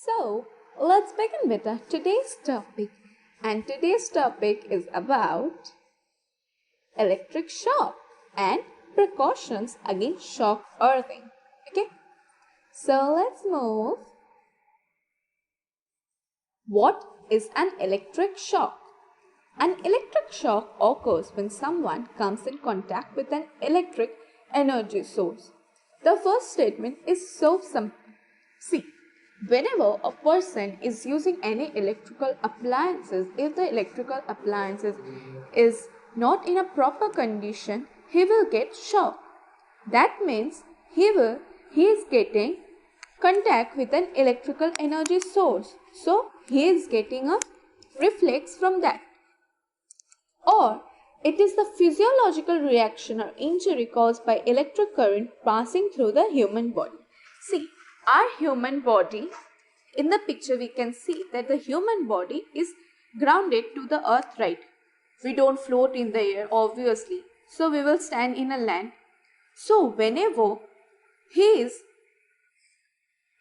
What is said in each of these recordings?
So, let's begin with today's topic. And today's topic is about electric shock and precautions against shock earthing. Okay? So, let's move. What is an electric shock? An electric shock occurs when someone comes in contact with an electric energy source. The first statement is so simple. See, whenever a person is using any electrical appliances, if the electrical appliances is not in a proper condition, he will get shock. That means he is getting contact with an electrical energy source. So he is getting a reflex from that. Or it is the physiological reaction or injury caused by electric current passing through the human body. See, our human body, in the picture we can see that the human body is grounded to the earth, right? We don't float in the air, obviously. So we will stand in a land. So whenever he is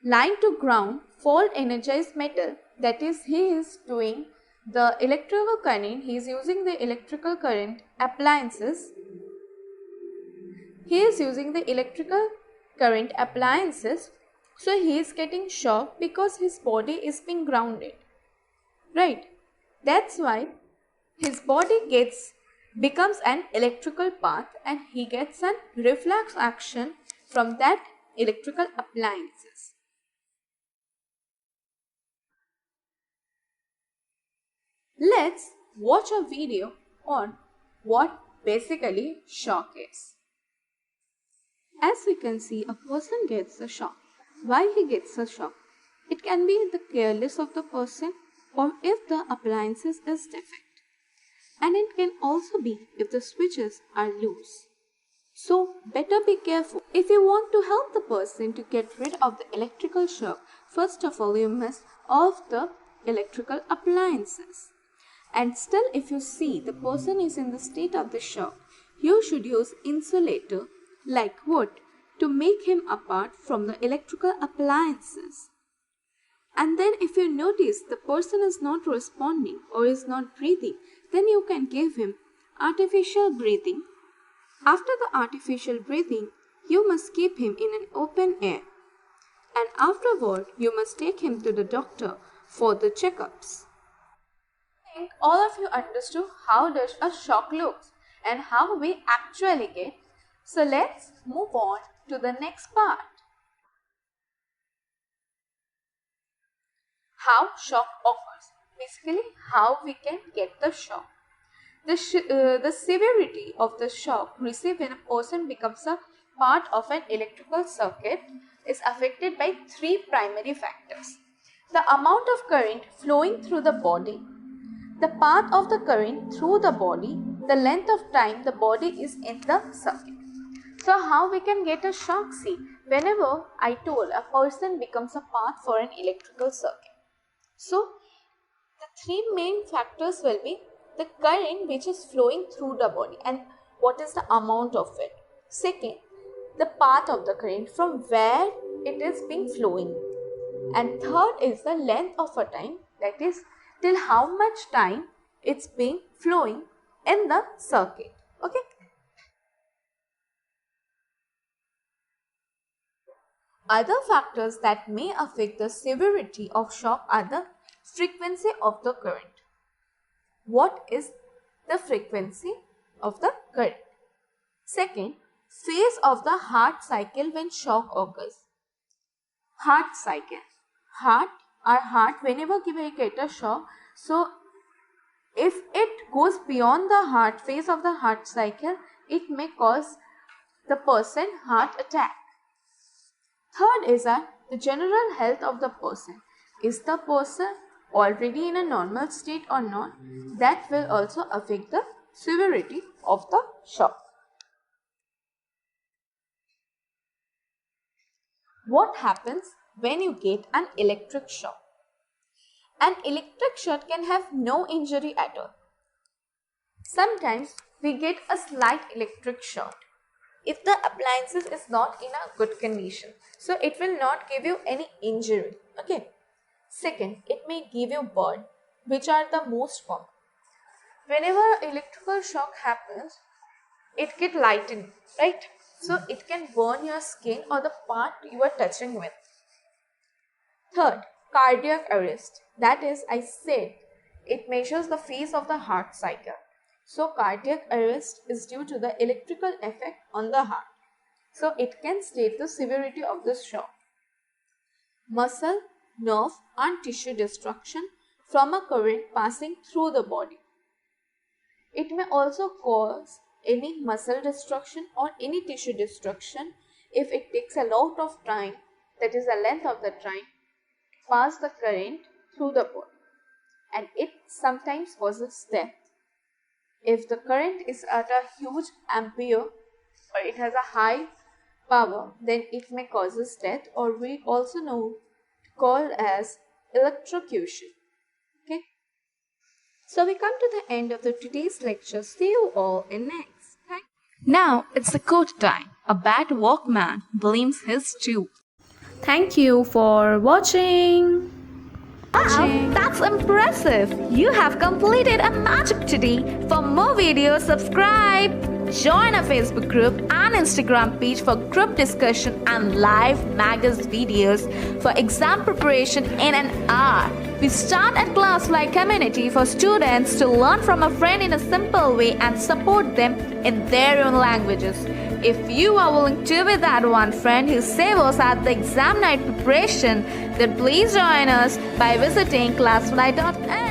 lying to ground, fault energized metal, that is, he is doing the electrical current, he is using the electrical current appliances. He is using the electrical current appliances. So he is getting shock because his body is being grounded. Right? That's why his body becomes an electrical path and he gets a reflex action from that electrical appliances. Let's watch a video on what basically shock is. As we can see, a person gets a shock. Why he gets a shock? It can be the careless of the person or if the appliances is defect. And it can also be if the switches are loose. So better be careful. If you want to help the person to get rid of the electrical shock, first of all you must off the electrical appliances. And still if you see the person is in the state of the shock, you should use insulator like wood to make him apart from the electrical appliances. And then if you notice the person is not responding or is not breathing, then you can give him artificial breathing. After the artificial breathing, you must keep him in an open air. And afterward, you must take him to the doctor for the checkups. I think all of you understood how does a shock looks and how we actually get. So let's move on to the next part. How shock occurs. Basically, how we can get the shock. The severity of the shock received when a person becomes a part of an electrical circuit is affected by three primary factors. The amount of current flowing through the body, the path of the current through the body, the length of time the body is in the circuit. So how we can get a shock? See, whenever I told a person becomes a path for an electrical circuit. So the three main factors will be the current which is flowing through the body and what is the amount of it. Second, the path of the current from where it is being flowing. And third is the length of a time, that is till how much time it's being flowing in the circuit. Okay. Other factors that may affect the severity of shock are the frequency of the current. What is the frequency of the current? Second, phase of the heart cycle when shock occurs. Heart cycle. Our heart, whenever we get a shock, so if it goes beyond the heart phase of the heart cycle, it may cause the person heart attack. Third is the general health of the person. Is the person already in a normal state or not? That will also affect the severity of the shock. What happens when you get an electric shock? An electric shock can have no injury at all. Sometimes we get a slight electric shock if the appliances is not in a good condition. So it will not give you any injury. Okay. Second, it may give you burn, which are the most common. Whenever electrical shock happens, it gets lightened, right? So it can burn your skin or the part you are touching with. Third, cardiac arrest. That is, I said, it measures the phase of the heart cycle. So cardiac arrest is due to the electrical effect on the heart. So it can state the severity of this shock. Muscle, nerve and tissue destruction from a current passing through the body. It may also cause any muscle destruction or any tissue destruction if it takes a lot of time, that is the length of the time, to pass the current through the body. And it sometimes causes death. If the current is at a huge ampere or it has a high power, then it may cause death, or we also know called as electrocution. Okay. So we come to the end of today's lecture. See you all in next. Thanks. Now it's the quote time. A bad workman blames his tooth. Thank you for watching. Wow, that's impressive! You have completed a magic today. For more videos, subscribe. Join our Facebook group and Instagram page for group discussion and live magaz videos for exam preparation in an hour. We start at ClassFly community for students to learn from a friend in a simple way and support them in their own languages. If you are willing to be that one friend who saves us at the exam night preparation, then please join us by visiting classfly.in.